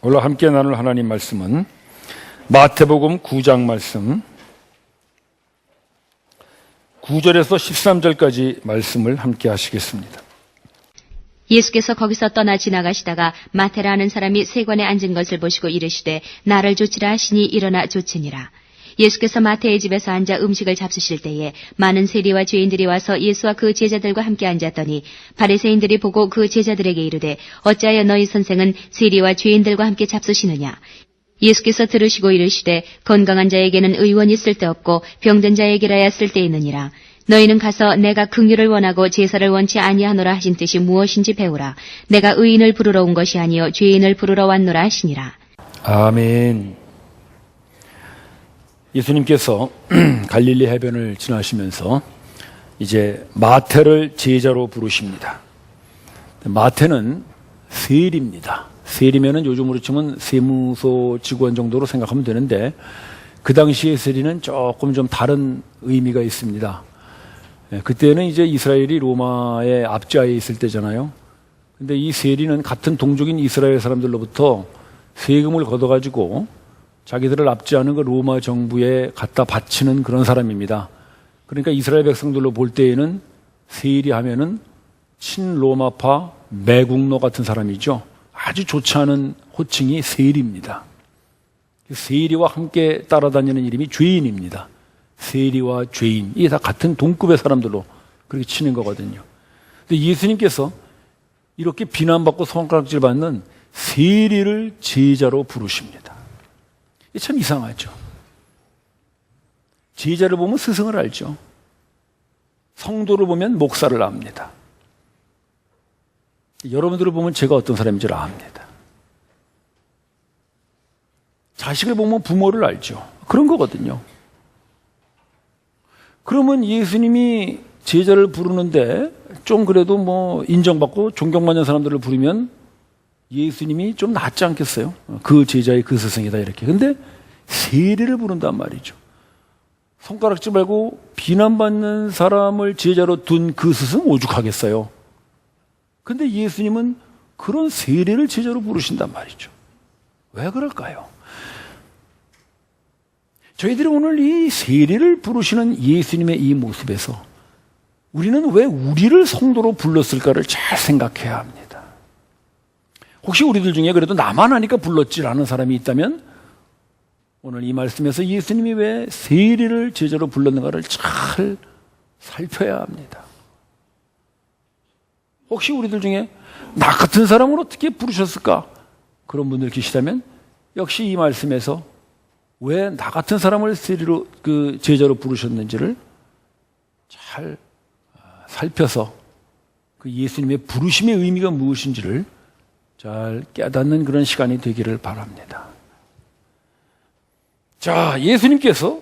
오늘 함께 나눌 하나님 말씀은 마태복음 9장 말씀 9절에서 13절까지 말씀을 함께 하시겠습니다. 예수께서 거기서 떠나 지나가시다가 마태라 는 사람이 세관에 앉은 것을 보시고 이르시되 나를 좇으라 하시니 일어나 좇으니라. 예수께서 마태의 집에서 앉아 음식을 잡수실 때에 많은 세리와 죄인들이 와서 예수와 그 제자들과 함께 앉았더니 바리새인들이 보고 그 제자들에게 이르되 어찌하여 너희 선생은 세리와 죄인들과 함께 잡수시느냐. 예수께서 들으시고 이르시되 건강한 자에게는 의원이 쓸데없고 병든 자에게라야 쓸데있느니라. 너희는 가서 내가 긍휼을 원하고 제사를 원치 아니하노라 하신 뜻이 무엇인지 배우라. 내가 의인을 부르러 온 것이 아니요 죄인을 부르러 왔노라 하시니라. 아멘. 예수님께서 갈릴리 해변을 지나시면서 이제 마태를 제자로 부르십니다. 마태는 세리입니다. 세리면은 요즘으로 치면 세무소 직원 정도로 생각하면 되는데 그 당시의 세리는 조금 좀 다른 의미가 있습니다. 그때는 이제 이스라엘이 로마의 압제하에 있을 때잖아요. 근데 이 세리는 같은 동족인 이스라엘 사람들로부터 세금을 걷어가지고 자기들을 압제하는 그 로마 정부에 갖다 바치는 그런 사람입니다. 그러니까 이스라엘 백성들로 볼 때에는 세리 하면은 친로마파 매국노 같은 사람이죠. 아주 좋지 않은 호칭이 세리입니다. 세리와 함께 따라다니는 이름이 죄인입니다. 세리와 죄인, 이게 다 같은 동급의 사람들로 그렇게 치는 거거든요. 근데 예수님께서 이렇게 비난받고 손가락질 받는 세리를 제자로 부르십니다. 이게 참 이상하죠. 제자를 보면 스승을 알죠. 성도를 보면 목사를 압니다. 여러분들을 보면 제가 어떤 사람인 줄 압니다. 자식을 보면 부모를 알죠. 그런 거거든요. 그러면 예수님이 제자를 부르는데 좀 그래도 뭐 인정받고 존경받는 사람들을 부르면 예수님이 좀 낫지 않겠어요? 그 제자의 그 스승이다 이렇게. 근데 세리를 부른단 말이죠. 손가락질 말고 비난받는 사람을 제자로 둔 그 스승 오죽하겠어요? 근데 예수님은 그런 세리를 제자로 부르신단 말이죠. 왜 그럴까요? 저희들이 오늘 이 세리를 부르시는 예수님의 이 모습에서 우리는 왜 우리를 성도로 불렀을까를 잘 생각해야 합니다. 혹시 우리들 중에 그래도 나만 하니까 불렀지라는 사람이 있다면 오늘 이 말씀에서 예수님이 왜 세리를 제자로 불렀는가를 잘 살펴야 합니다. 혹시 우리들 중에 나 같은 사람을 어떻게 부르셨을까? 그런 분들 계시다면 역시 이 말씀에서 왜 나 같은 사람을 세리로 제자로 부르셨는지를 잘 살펴서 그 예수님의 부르심의 의미가 무엇인지를 잘 깨닫는 그런 시간이 되기를 바랍니다. 자, 예수님께서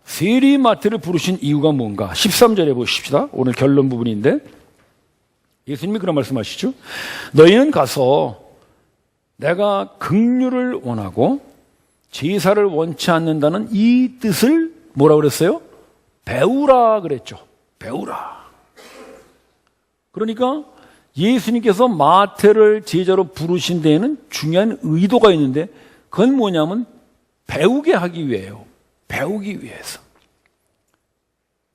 세리 마태를 부르신 이유가 뭔가 13절에 보십시다. 오늘 결론 부분인데 예수님이 그런 말씀하시죠. 너희는 가서 내가 긍휼을 원하고 제사를 원치 않는다는 이 뜻을 뭐라고 그랬어요? 배우라 그랬죠. 배우라. 그러니까 예수님께서 마태를 제자로 부르신 데에는 중요한 의도가 있는데 그건 뭐냐면 배우게 하기 위해요. 배우기 위해서.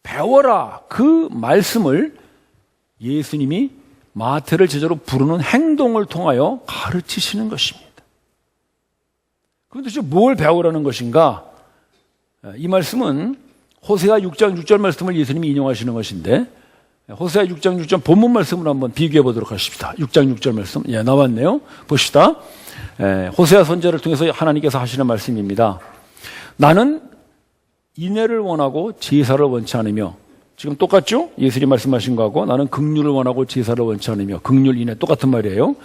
배워라. 그 말씀을 예수님이 마태를 제자로 부르는 행동을 통하여 가르치시는 것입니다. 그럼 도대체 뭘 배우라는 것인가? 이 말씀은 호세아 6장 6절 말씀을 예수님이 인용하시는 것인데 호세아 6장 6절 본문 말씀을 한번 비교해 보도록 하십시다. 6장 6절 말씀. 예, 나왔네요. 봅시다. 호세아 선지자를 통해서 하나님께서 하시는 말씀입니다. 나는 인애를 원하고 제사를 원치 않으며 지금 똑같죠? 예수님 말씀하신 거하고 나는 긍휼을 원하고 제사를 원치 않으며 긍휼 인애 똑같은 말이에요.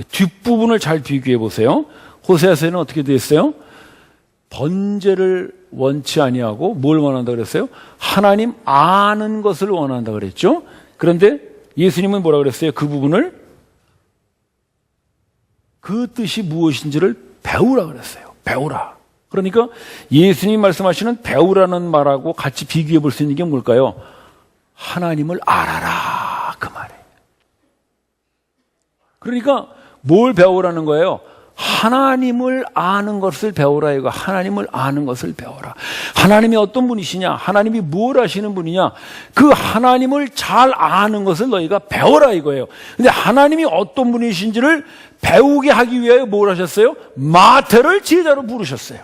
뒷부분을 잘 비교해 보세요. 호세아서에는 어떻게 되어 있어요? 번제를 원치 아니하고 뭘 원한다 그랬어요? 하나님 아는 것을 원한다 그랬죠? 그런데 예수님은 뭐라 그랬어요? 그 부분을 그 뜻이 무엇인지를 배우라 그랬어요. 배우라. 그러니까 예수님 말씀하시는 배우라는 말하고 같이 비교해 볼 수 있는 게 뭘까요? 하나님을 알아라 그 말이에요. 그러니까 뭘 배우라는 거예요? 하나님을 아는 것을 배워라. 이거 하나님을 아는 것을 배워라. 하나님이 어떤 분이시냐, 하나님이 뭘 하시는 분이냐, 그 하나님을 잘 아는 것을 너희가 배워라 이거예요. 근데 하나님이 어떤 분이신지를 배우게 하기 위하여 뭘 하셨어요? 마태를 제자로 부르셨어요.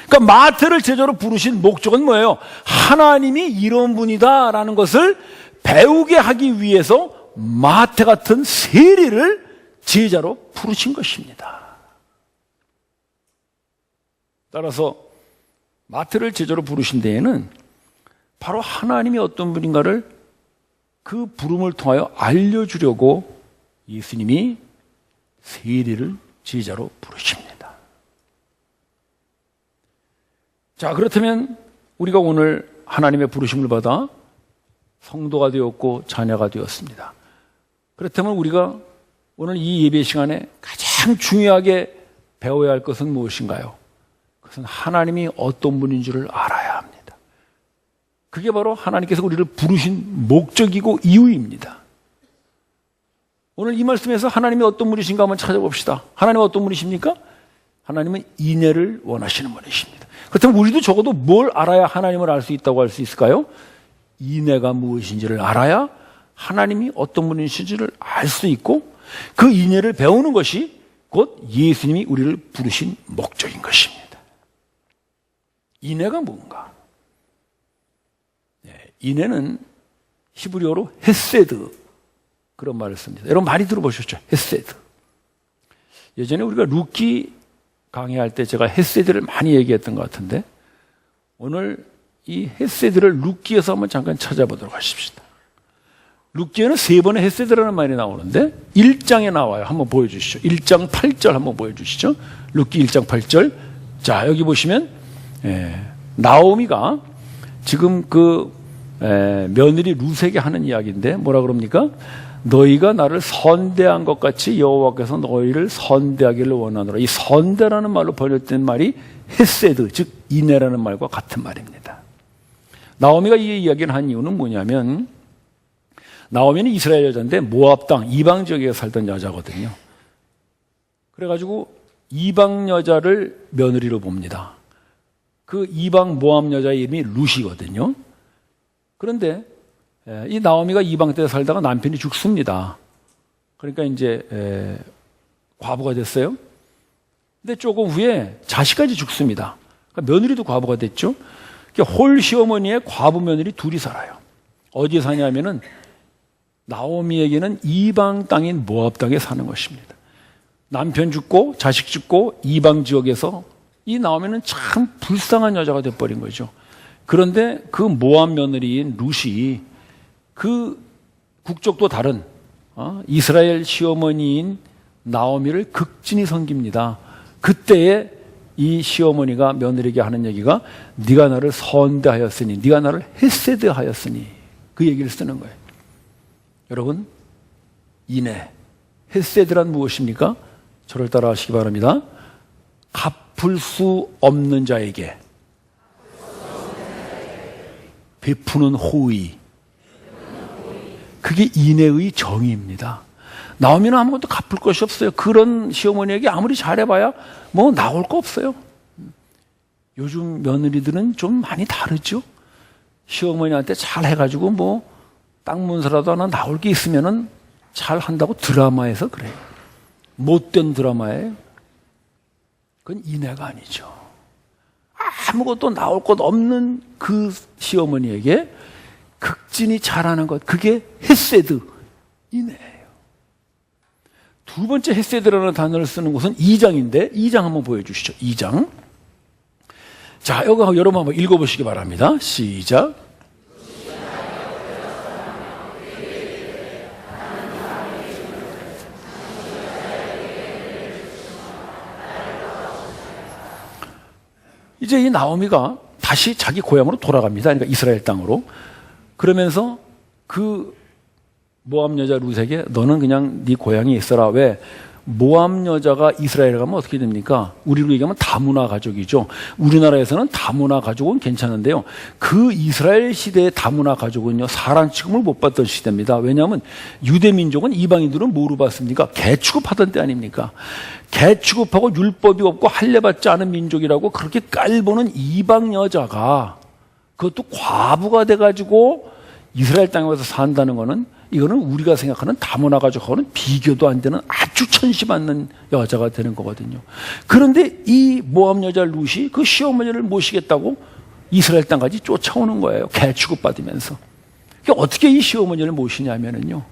그러니까 마태를 제자로 부르신 목적은 뭐예요? 하나님이 이런 분이다라는 것을 배우게 하기 위해서 마태 같은 세리를 제자로 부르신 것입니다. 따라서 마태를 제자로 부르신 데에는 바로 하나님이 어떤 분인가를 그 부름을 통하여 알려주려고 예수님이 세리를 제자로 부르십니다. 자, 그렇다면 우리가 오늘 하나님의 부르심을 받아 성도가 되었고 자녀가 되었습니다. 그렇다면 우리가 오늘 이 예배 시간에 가장 중요하게 배워야 할 것은 무엇인가요? 그것은 하나님이 어떤 분인 줄을 알아야 합니다. 그게 바로 하나님께서 우리를 부르신 목적이고 이유입니다. 오늘 이 말씀에서 하나님이 어떤 분이신가 한번 찾아봅시다. 하나님은 어떤 분이십니까? 하나님은 인애를 원하시는 분이십니다. 그렇다면 우리도 적어도 뭘 알아야 하나님을 알 수 있다고 할 수 있을까요? 인애가 무엇인지를 알아야 하나님이 어떤 분이신지를 알 수 있고 그 인애를 배우는 것이 곧 예수님이 우리를 부르신 목적인 것입니다. 인애가 뭔가? 인애는 히브리어로 헤세드 그런 말을 씁니다. 여러분 많이 들어보셨죠? 헤세드. 예전에 우리가 루키 강의할 때 제가 헤세드를 많이 얘기했던 것 같은데 오늘 이 헤세드를 루키에서 한번 잠깐 찾아보도록 하십시다. 루키에는 3번의 헤세드라는 말이 나오는데 1장에 나와요. 한번 보여주시죠. 1장 8절 한번 보여주시죠. 루키 1장 8절. 자, 여기 보시면 나오미가 지금 며느리 룻에게 하는 이야기인데 뭐라 그럽니까? 너희가 나를 선대한 것 같이 여호와께서 너희를 선대하기를 원하노라. 이 선대라는 말로 번역된 말이 헤세드, 즉 인애라는 말과 같은 말입니다. 나오미가 이 이야기를 한 이유는 뭐냐면 나오미는 이스라엘 여자인데 모압 땅 이방 지역에 살던 여자거든요. 그래가지고 이방 여자를 며느리로 봅니다. 그 이방 모압 여자의 이름이 룻이거든요. 그런데 이 나오미가 이방 때 살다가 남편이 죽습니다. 그러니까 이제 과부가 됐어요. 근데 조금 후에 자식까지 죽습니다. 그러니까 며느리도 과부가 됐죠. 홀 시어머니의 과부 며느리 둘이 살아요. 어디에 사냐면은 나오미에게는 이방 땅인 모압 땅에 사는 것입니다. 남편 죽고 자식 죽고 이방 지역에서 이 나오미는 참 불쌍한 여자가 돼버린 거죠. 그런데 그 모압 며느리인 룻이 그 국적도 다른 이스라엘 시어머니인 나오미를 극진히 섬깁니다. 그때에 이 시어머니가 며느리에게 하는 얘기가 네가 나를 선대하였으니 네가 나를 헤세드하였으니 그 얘기를 쓰는 거예요. 여러분 인애 헤세드란 무엇입니까? 저를 따라 하시기 바랍니다. 갚을 수 없는 자에게 베푸는 호의, 그게 인애의 정의입니다. 나오미는 아무것도 갚을 것이 없어요. 그런 시어머니에게 아무리 잘해봐야 뭐 나올 거 없어요. 요즘 며느리들은 좀 많이 다르죠. 시어머니한테 잘 해가지고 뭐 땅 문서라도 하나 나올 게 있으면은 잘 한다고 드라마에서 그래요. 못된 드라마예요. 그건 인애가 아니죠. 아무것도 나올 것 없는 그 시어머니에게 극진히 잘하는 것, 그게 헤세드, 인애예요. 두 번째 헤세드라는 단어를 쓰는 곳은 2장인데 2장 한번 보여주시죠. 2장. 자, 여기 여러분 한번 읽어보시기 바랍니다. 시작. 이제 이 나오미가 다시 자기 고향으로 돌아갑니다. 그러니까 이스라엘 땅으로. 그러면서 그 모압 여자 룻에게 너는 그냥 네 고향에 있어라. 왜? 모압 여자가 이스라엘에 가면 어떻게 됩니까? 우리로 얘기하면 다문화 가족이죠. 우리나라에서는 다문화 가족은 괜찮은데요. 그 이스라엘 시대의 다문화 가족은요, 사람 취급을 못 받던 시대입니다. 왜냐하면 유대 민족은 이방인들은 뭐로 봤습니까? 개 취급하던 때 아닙니까? 개 취급하고 율법이 없고 할례받지 않은 민족이라고 그렇게 깔보는 이방 여자가 그것도 과부가 돼가지고 이스라엘 땅에 와서 산다는 거는 이거는 우리가 생각하는 다문화 가족하고는 비교도 안 되는 아주 천시받는 여자가 되는 거거든요. 그런데 이 모압 여자 룻이 그 시어머니를 모시겠다고 이스라엘 땅까지 쫓아오는 거예요. 개 취급받으면서. 어떻게 이 시어머니를 모시냐면요,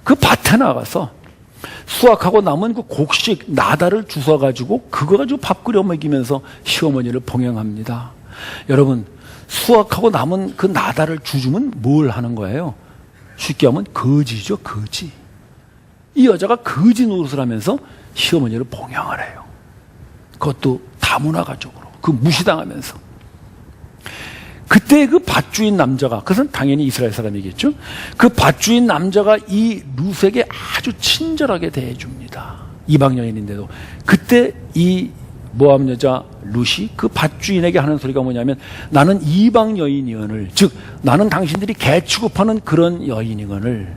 그 밭에 나가서 수확하고 남은 그 곡식 나다를 주워가지고 그거 가지고 밥 끓여 먹이면서 시어머니를 봉양합니다. 여러분, 수확하고 남은 그 나다를 주주면 뭘 하는 거예요? 쉽게 하면 거지죠, 거지. 이 여자가 거지 노릇을 하면서 시어머니를 봉양을 해요. 그것도 다문화 가족으로. 그 무시당하면서. 그때 그 밭주인 남자가, 그것은 당연히 이스라엘 사람이겠죠. 그 밭주인 남자가 이 룻에게 아주 친절하게 대해줍니다. 이방 여인인데도. 그때 이 모압 여자 룻이 그 밭주인에게 하는 소리가 뭐냐면, 나는 이방 여인이거늘, 즉 나는 당신들이 개 취급하는 그런 여인이거늘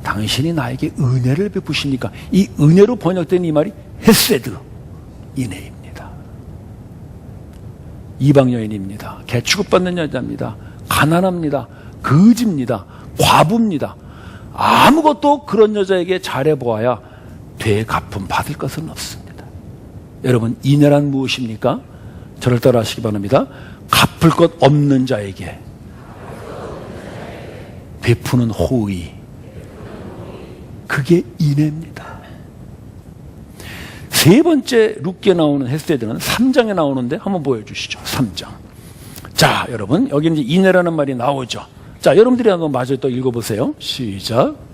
당신이 나에게 은혜를 베푸시니까, 이 은혜로 번역된 이 말이 헤세드, 인애입니다. 이방 여인입니다. 개 취급받는 여자입니다. 가난합니다. 거지입니다. 과부입니다. 아무것도 그런 여자에게 잘해보아야 되갚음 받을 것은 없습니다. 여러분, 인애란 무엇입니까? 저를 따라 하시기 바랍니다. 갚을 것 없는 자에게 베푸는 호의, 그게 인애입니다. 세 번째 룻기에 나오는 헤세드는 3장에 나오는데 한번 보여주시죠. 3장. 자, 여러분, 여기 이제 인애라는 말이 나오죠. 자, 여러분들이 한번 마저 또 읽어보세요. 시작.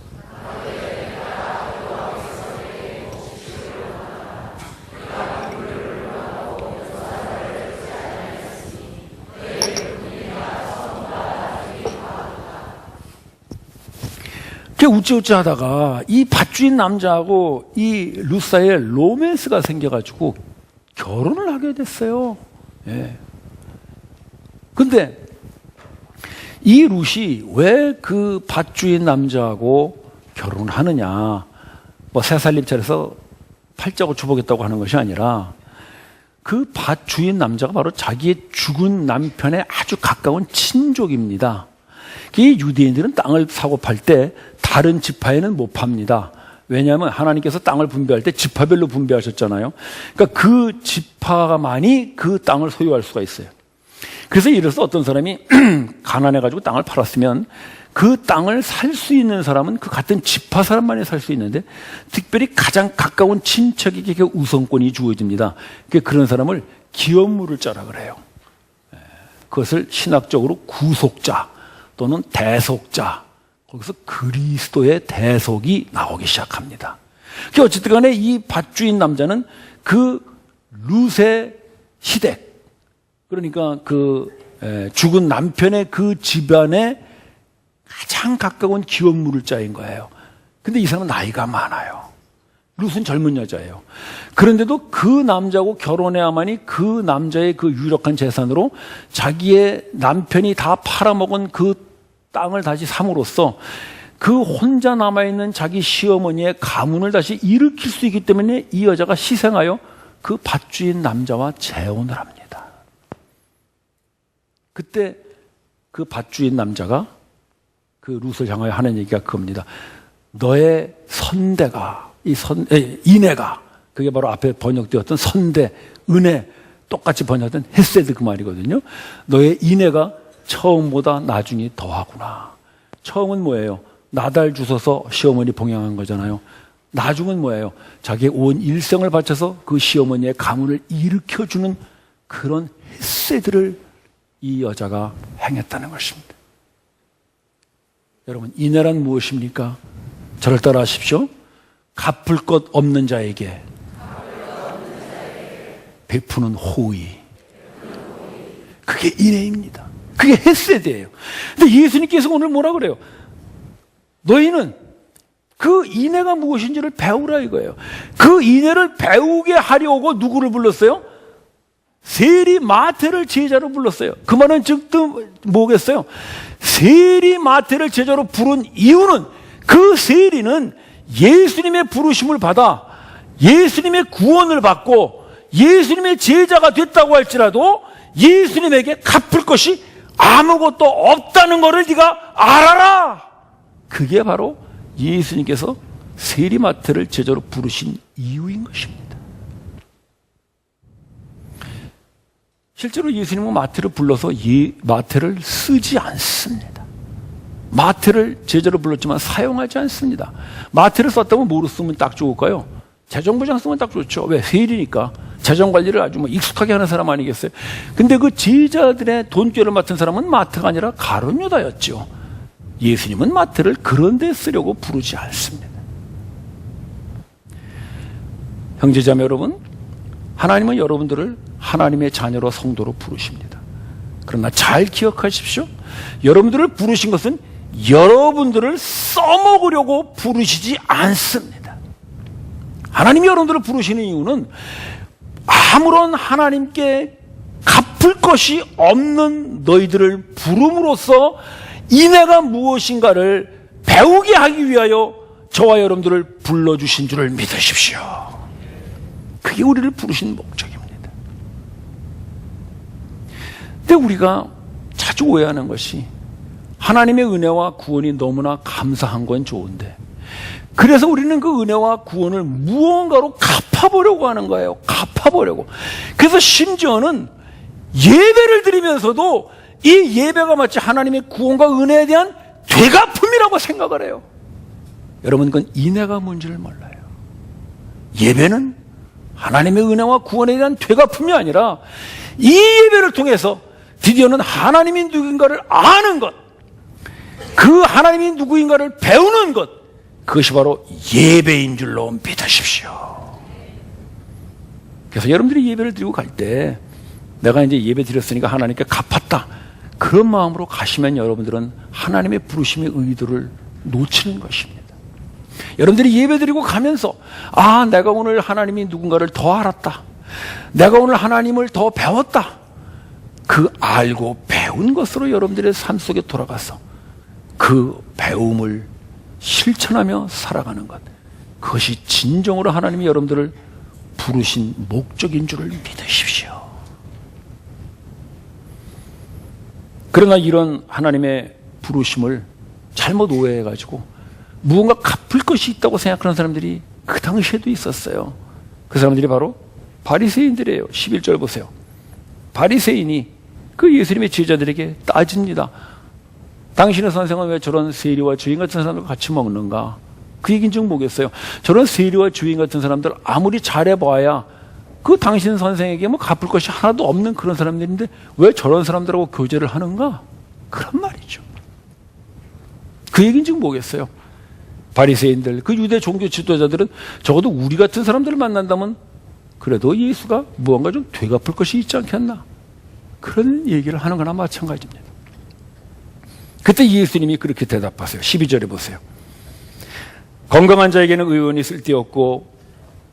우찌우찌 하다가 이 밭주인 남자하고 이 룻 사이에 로맨스가 생겨가지고 결혼을 하게 됐어요. 예. 근데 이 룻이 왜 그 밭주인 남자하고 결혼을 하느냐, 뭐 새 살림 차려서 팔자고 주보겠다고 하는 것이 아니라, 그 밭주인 남자가 바로 자기의 죽은 남편의 아주 가까운 친족입니다. 이 유대인들은 땅을 사고 팔 때 다른 지파에는 못 팝니다. 왜냐하면 하나님께서 땅을 분배할 때 지파별로 분배하셨잖아요. 그러니까 그 지파만이 그 땅을 소유할 수가 있어요. 그래서 예를 들어서 어떤 사람이 가난해가지고 땅을 팔았으면 그 땅을 살 수 있는 사람은 그 같은 지파 사람만이 살 수 있는데, 특별히 가장 가까운 친척에게 우선권이 주어집니다. 그런 사람을 기업물을 자라 그래요. 그것을 신학적으로 구속자 또는 대속자, 거기서 그리스도의 대속이 나오기 시작합니다. 어쨌든 간에 이 밭주인 남자는 그 룻의 시댁, 그러니까 그 죽은 남편의 그 집안의 가장 가까운 기업물을 자인 거예요. 근데 이 사람은 나이가 많아요. 룻은 젊은 여자예요. 그런데도 그 남자하고 결혼해야만이 그 남자의 그 유력한 재산으로 자기의 남편이 다 팔아먹은 그 땅을 다시 삼으로써 그 혼자 남아있는 자기 시어머니의 가문을 다시 일으킬 수 있기 때문에 이 여자가 희생하여 그 밭주인 남자와 재혼을 합니다. 그때 그 밭주인 남자가 그 룻을 향하여 하는 얘기가 그겁니다. 너의 선대가, 인애가, 그게 바로 앞에 번역되었던 선대, 은혜, 똑같이 번역된 헤세드 그 말이거든요. 너의 인애가 처음보다 나중이 더하구나. 처음은 뭐예요? 나달 주워서 시어머니 봉양한 거잖아요. 나중은 뭐예요? 자기의 온 일생을 바쳐서 그 시어머니의 가문을 일으켜주는 그런 헤세드를 이 여자가 행했다는 것입니다. 여러분, 인애란 무엇입니까? 저를 따라 하십시오. 갚을 것 없는 자에게 베푸는 호의, 그게 인애입니다. 그게 헤세드예요. 근데 예수님께서 오늘 뭐라 그래요? 너희는 그 인애가 무엇인지를 배우라 이거예요. 그 인애를 배우게 하려고 누구를 불렀어요? 세리 마태를 제자로 불렀어요. 그 말은 즉 뭐겠어요? 세리 마태를 제자로 부른 이유는 그 세리는 예수님의 부르심을 받아 예수님의 구원을 받고 예수님의 제자가 됐다고 할지라도 예수님에게 갚을 것이 아무것도 없다는 것을 네가 알아라. 그게 바로 예수님께서 세리마태를 제자로 부르신 이유인 것입니다. 실제로 예수님은 마태를 불러서 마태를 쓰지 않습니다. 마태를 제자로 불렀지만 사용하지 않습니다. 마태를 썼다면 뭐로 쓰면 딱 좋을까요? 재정부장 쓰면 딱 좋죠. 왜? 세리니까. 재정관리를 아주 익숙하게 하는 사람 아니겠어요? 근데 그 제자들의 돈꾀를 맡은 사람은 마태가 아니라 가룟 유다였죠. 예수님은 마태를 그런 데 쓰려고 부르지 않습니다. 형제자매 여러분, 하나님은 여러분들을 하나님의 자녀로 성도로 부르십니다. 그러나 잘 기억하십시오. 여러분들을 부르신 것은 여러분들을 써먹으려고 부르시지 않습니다. 하나님이 여러분들을 부르시는 이유는 아무런 하나님께 갚을 것이 없는 너희들을 부름으로써 인애가 무엇인가를 배우게 하기 위하여 저와 여러분들을 불러주신 줄을 믿으십시오. 그게 우리를 부르신 목적입니다. 근데 우리가 자주 오해하는 것이 하나님의 은혜와 구원이 너무나 감사한 건 좋은데 그래서 우리는 그 은혜와 구원을 무언가로 갚아보려고 하는 거예요. 갚아보려고. 그래서 심지어는 예배를 드리면서도 이 예배가 마치 하나님의 구원과 은혜에 대한 되갚음이라고 생각을 해요. 여러분, 그건 인애가 뭔지를 몰라요. 예배는 하나님의 은혜와 구원에 대한 되갚음이 아니라 이 예배를 통해서 드디어는 하나님이 누구인가를 아는 것, 그 하나님이 누구인가를 배우는 것, 그것이 바로 예배인 줄로 믿으십시오. 그래서 여러분들이 예배를 드리고 갈 때 내가 이제 예배 드렸으니까 하나님께 갚았다, 그런 마음으로 가시면 여러분들은 하나님의 부르심의 의도를 놓치는 것입니다. 여러분들이 예배 드리고 가면서 내가 오늘 하나님이 누군가를 더 알았다, 내가 오늘 하나님을 더 배웠다, 그 알고 배운 것으로 여러분들의 삶 속에 돌아가서 그 배움을 실천하며 살아가는 것, 그것이 진정으로 하나님이 여러분들을 부르신 목적인 줄을 믿으십시오. 그러나 이런 하나님의 부르심을 잘못 오해해가지고 무언가 갚을 것이 있다고 생각하는 사람들이 그 당시에도 있었어요. 그 사람들이 바로 바리새인들이에요. 11절 보세요. 바리새인이 그 예수님의 제자들에게 따집니다. 당신의 선생은 왜 저런 세리와 주인 같은 사람들과 같이 먹는가? 그 얘기는 좀 뭐겠어요? 저런 세리와 주인 같은 사람들 아무리 잘해봐야 그 당신 선생에게 뭐 갚을 것이 하나도 없는 그런 사람들인데 왜 저런 사람들하고 교제를 하는가? 그런 말이죠. 그 얘기는 지금 뭐겠어요? 바리새인들, 그 유대 종교 지도자들은 적어도 우리 같은 사람들을 만난다면 그래도 예수가 무언가 좀 되갚을 것이 있지 않겠나? 그런 얘기를 하는 거나 마찬가지입니다. 그때 예수님이 그렇게 대답하세요. 12절에 보세요. 건강한 자에게는 의원이 쓸데없고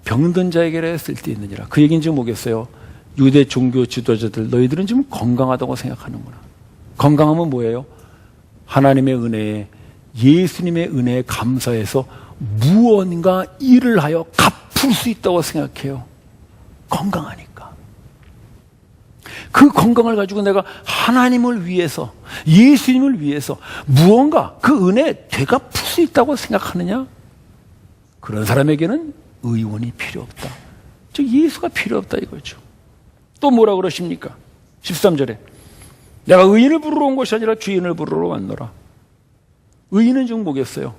병든 자에게는 쓸데있느니라. 그 얘기는 지금 뭐겠어요? 유대 종교 지도자들, 너희들은 지금 건강하다고 생각하는구나. 건강하면 뭐예요? 하나님의 은혜에, 예수님의 은혜에 감사해서 무언가 일을 하여 갚을 수 있다고 생각해요. 건강하니까. 그 건강을 가지고 내가 하나님을 위해서, 예수님을 위해서 무언가 그 은혜에 되갚을 수 있다고 생각하느냐? 그런 사람에게는 의원이 필요 없다. 즉 예수가 필요 없다 이거죠. 또 뭐라 그러십니까? 13절에 내가 의인을 부르러 온 것이 아니라 죄인을 부르러 왔노라. 의인은 지금 뭐겠어요?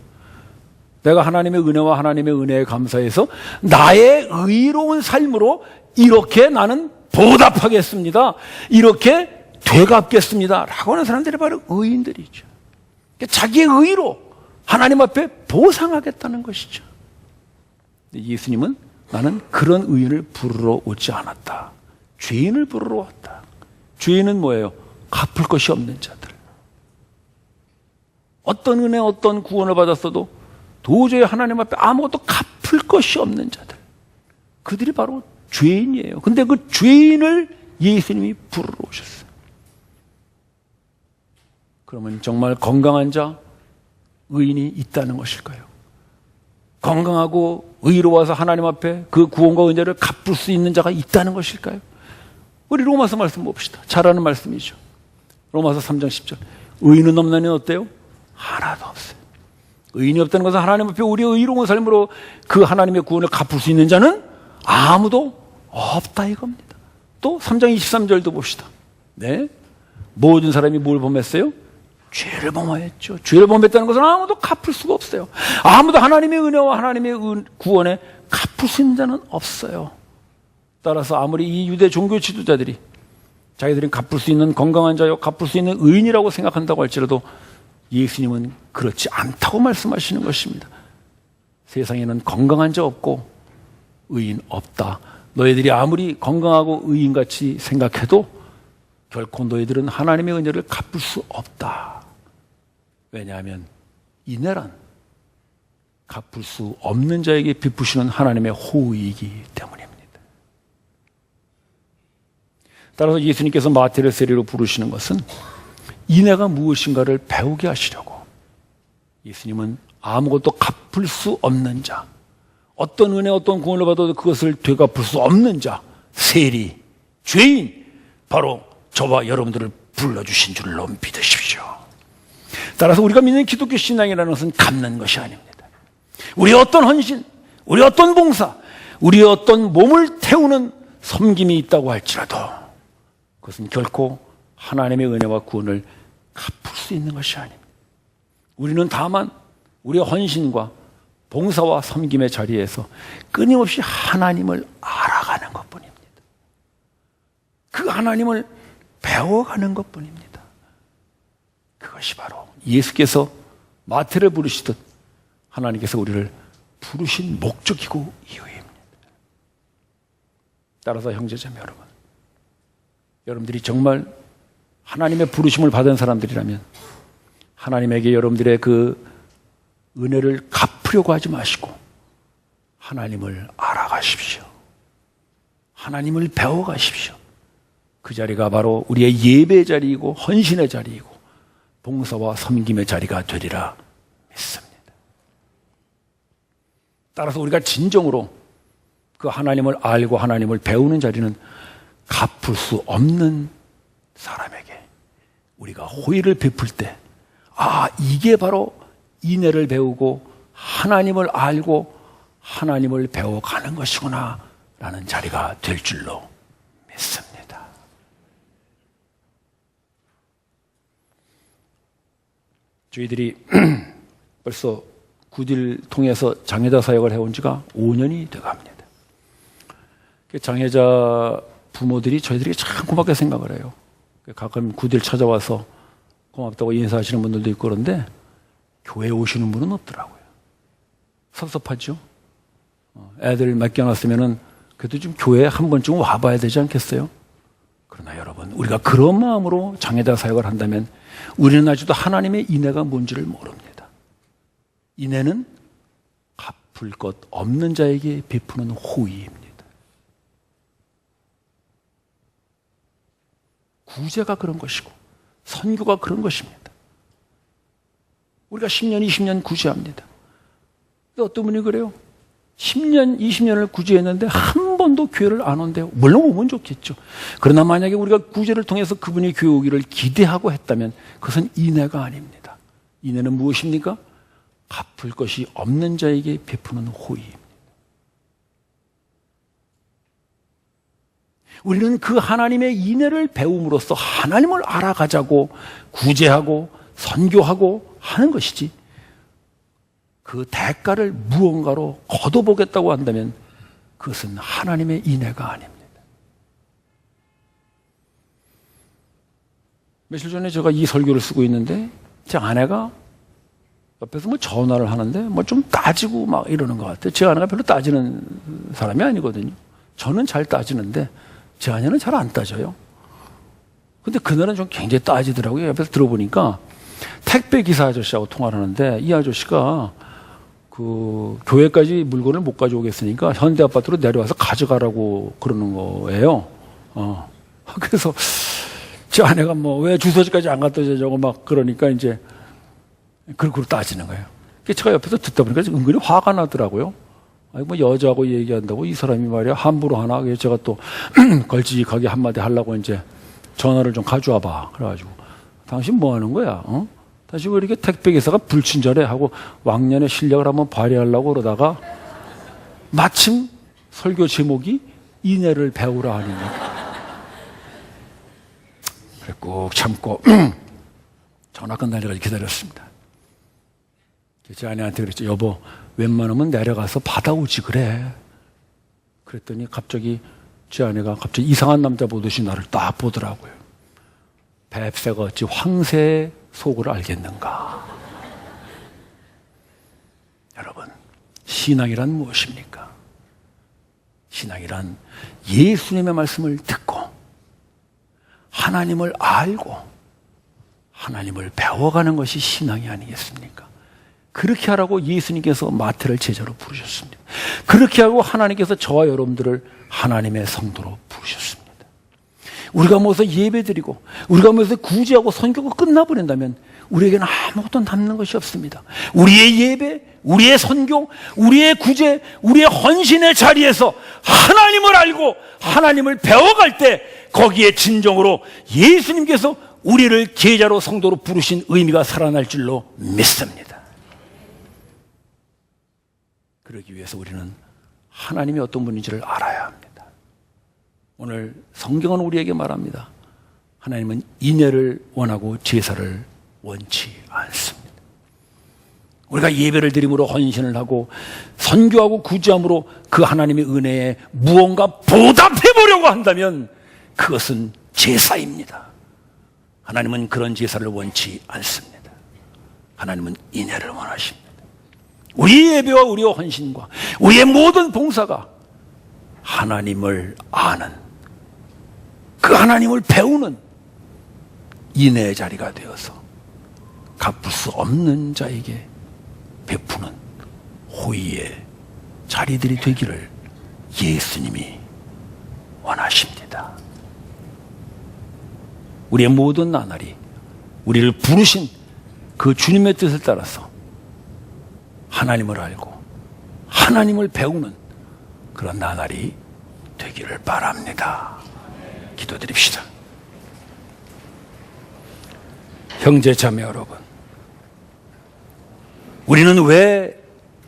내가 하나님의 은혜와 하나님의 은혜에 감사해서 나의 의로운 삶으로 이렇게 나는 보답하겠습니다, 이렇게 되갚겠습니다 라고 하는 사람들이 바로 의인들이죠. 자기의 의로 하나님 앞에 보상하겠다는 것이죠. 예수님은 나는 그런 의인을 부르러 오지 않았다, 죄인을 부르러 왔다. 죄인은 뭐예요? 갚을 것이 없는 자들. 어떤 은혜, 어떤 구원을 받았어도 도저히 하나님 앞에 아무것도 갚을 것이 없는 자들. 그들이 바로 죄인이에요. 근데 그 죄인을 예수님이 부르러 오셨어요. 그러면 정말 건강한 자, 의인이 있다는 것일까요? 건강하고 의로워서 하나님 앞에 그 구원과 은혜를 갚을 수 있는 자가 있다는 것일까요? 우리 로마서 말씀 봅시다. 잘 아는 말씀이죠. 로마서 3장 10절. 의인은 없나니 어때요? 하나도 없어요. 의인이 없다는 것은 하나님 앞에 우리의 의로운 삶으로 그 하나님의 구원을 갚을 수 있는 자는 아무도 없다 이겁니다. 또 3장 23절도 봅시다. 네, 모든 사람이 뭘 범했어요? 죄를 범하였죠. 죄를 범했다는 것은 아무도 갚을 수가 없어요. 아무도 하나님의 은혜와 하나님의 구원에 갚을 수 있는 자는 없어요. 따라서 아무리 이 유대 종교 지도자들이 자기들이 갚을 수 있는 건강한 자요, 갚을 수 있는 의인이라고 생각한다고 할지라도 예수님은 그렇지 않다고 말씀하시는 것입니다. 세상에는 건강한 자 없고 의인 없다. 너희들이 아무리 건강하고 의인같이 생각해도 결코 너희들은 하나님의 은혜를 갚을 수 없다. 왜냐하면 인애란 갚을 수 없는 자에게 베푸시는 하나님의 호의이기 때문입니다. 따라서 예수님께서 마태를 세례로 부르시는 것은 인애가 무엇인가를 배우게 하시려고. 예수님은 아무것도 갚을 수 없는 자, 어떤 은혜, 어떤 구원을 받아도 그것을 되갚을 수 없는 자, 세리, 죄인, 바로 저와 여러분들을 불러주신 줄로 믿으십시오. 따라서 우리가 믿는 기독교 신앙이라는 것은 갚는 것이 아닙니다. 우리의 어떤 헌신, 우리의 어떤 봉사, 우리의 어떤 몸을 태우는 섬김이 있다고 할지라도 그것은 결코 하나님의 은혜와 구원을 갚을 수 있는 것이 아닙니다. 우리는 다만 우리의 헌신과 봉사와 섬김의 자리에서 끊임없이 하나님을 알아가는 것뿐입니다. 그 하나님을 배워가는 것뿐입니다. 그것이 바로 예수께서 마태를 부르시듯 하나님께서 우리를 부르신 목적이고 이유입니다. 따라서 형제자매 여러분, 여러분들이 정말 하나님의 부르심을 받은 사람들이라면 하나님에게 여러분들의 그 은혜를 갚으려고 하지 마시고 하나님을 알아가십시오. 하나님을 배워가십시오. 그 자리가 바로 우리의 예배의 자리이고 헌신의 자리이고 봉사와 섬김의 자리가 되리라 믿습니다. 따라서 우리가 진정으로 그 하나님을 알고 하나님을 배우는 자리는 갚을 수 없는 사람에게 우리가 호의를 베풀 때, 이게 바로 인애를 배우고 하나님을 알고 하나님을 배워가는 것이구나 라는 자리가 될 줄로 믿습니다. 저희들이 벌써 구딜 통해서 장애자 사역을 해온 지가 5년이 돼갑니다. 장애자 부모들이 저희들이 참 고맙게 생각을 해요. 가끔 구딜 찾아와서 고맙다고 인사하시는 분들도 있고 그런데 교회에 오시는 분은 없더라고요. 섭섭하죠? 애들 맡겨놨으면은 그래도 좀 교회에 한 번쯤 와봐야 되지 않겠어요? 그러나 여러분, 우리가 그런 마음으로 장애자 사역을 한다면 우리는 아직도 하나님의 인애가 뭔지를 모릅니다. 인애는 갚을 것 없는 자에게 베푸는 호의입니다. 구제가 그런 것이고 선교가 그런 것입니다. 우리가 10년, 20년 구제합니다. 어떤 분이 그래요? 10년, 20년을 구제했는데 한 번도 교회를 안 온대요. 물론 오면 좋겠죠. 그러나 만약에 우리가 구제를 통해서 그분이 교회 오기를 기대하고 했다면 그것은 인애가 아닙니다. 인애는 무엇입니까? 갚을 것이 없는 자에게 베푸는 호의입니다. 우리는 그 하나님의 인애를 배움으로써 하나님을 알아가자고 구제하고 선교하고 하는 것이지, 그 대가를 무언가로 거둬보겠다고 한다면 그것은 하나님의 인애가 아닙니다. 며칠 전에 제가 이 설교를 쓰고 있는데 제 아내가 옆에서 전화를 하는데 좀 따지고 막 이러는 것 같아요. 제 아내가 별로 따지는 사람이 아니거든요. 저는 잘 따지는데 제 아내는 잘 안 따져요. 근데 그날은 좀 굉장히 따지더라고요. 옆에서 들어보니까 택배 기사 아저씨하고 통화를 하는데 이 아저씨가 그 교회까지 물건을 못 가져오겠으니까 현대아파트로 내려와서 가져가라고 그러는 거예요. 그래서 제 아내가 뭐 왜 주소지까지 안 갖다 주냐고 막 그러니까 이제 그렇게 따지는 거예요. 제가 옆에서 듣다 보니까 은근히 화가 나더라고요. 아니 뭐 여자하고 얘기한다고 이 사람이 말이야 함부로 하나. 그래서 제가 또 걸직하게 한마디 하려고 이제 전화를 좀 가져와 봐. 그래가지고 당신 뭐 하는 거야? 다시 왜 이렇게 택배기사가 불친절해 하고 왕년의 실력을 한번 발휘하려고 그러다가 마침 설교 제목이 인애를 배우라 하니까 그래 꾹 참고 전화 끝나기까지 기다렸습니다. 제 아내한테 그랬죠. 여보 웬만하면 내려가서 받아오지 그래. 그랬더니 갑자기 제 아내가 갑자기 이상한 남자 보듯이 나를 딱 보더라고요. 뱁새가 어찌 황새의 속을 알겠는가. 여러분 신앙이란 무엇입니까? 신앙이란 예수님의 말씀을 듣고 하나님을 알고 하나님을 배워가는 것이 신앙이 아니겠습니까? 그렇게 하라고 예수님께서 마태를 제자로 부르셨습니다. 그렇게 하고 하나님께서 저와 여러분들을 하나님의 성도로 부르셨습니다. 우리가 모여서 예배드리고 우리가 모여서 구제하고 선교가 끝나버린다면 우리에게는 아무것도 남는 것이 없습니다. 우리의 예배, 우리의 선교, 우리의 구제, 우리의 헌신의 자리에서 하나님을 알고 하나님을 배워갈 때 거기에 진정으로 예수님께서 우리를 제자로 성도로 부르신 의미가 살아날 줄로 믿습니다. 그러기 위해서 우리는 하나님이 어떤 분인지를 알아야 합니다. 오늘 성경은 우리에게 말합니다. 하나님은 인애를 원하고 제사를 원치 않습니다. 우리가 예배를 드림으로 헌신을 하고 선교하고 구제함으로 그 하나님의 은혜에 무언가 보답해 보려고 한다면 그것은 제사입니다. 하나님은 그런 제사를 원치 않습니다. 하나님은 인애를 원하십니다. 우리의 예배와 우리의 헌신과 우리의 모든 봉사가 하나님을 아는 그 하나님을 배우는 인애의 자리가 되어서 갚을 수 없는 자에게 베푸는 호의의 자리들이 되기를 예수님이 원하십니다. 우리의 모든 나날이 우리를 부르신 그 주님의 뜻을 따라서 하나님을 알고 하나님을 배우는 그런 나날이 되기를 바랍니다. 기도드립시다. 형제 자매 여러분, 우리는 왜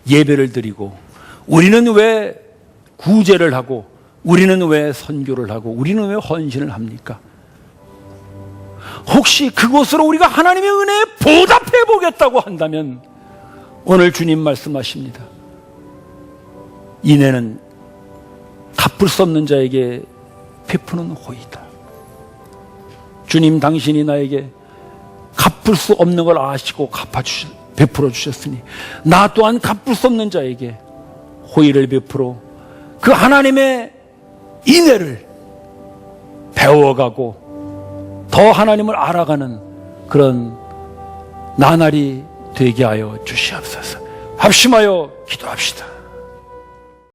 예배를 드리고 우리는 왜 구제를 하고 우리는 왜 선교를 하고 우리는 왜 헌신을 합니까? 혹시 그것으로 우리가 하나님의 은혜에 보답해 보겠다고 한다면 오늘 주님 말씀하십니다. 인애는 갚을 수 없는 자에게 베푸는 호의다. 주님 당신이 나에게 갚을 수 없는 걸 아시고 베풀어 주셨으니 나 또한 갚을 수 없는 자에게 호의를 베풀어 그 하나님의 인애를 배워가고 더 하나님을 알아가는 그런 나날이 되게 하여 주시옵소서. 합심하여 기도합시다.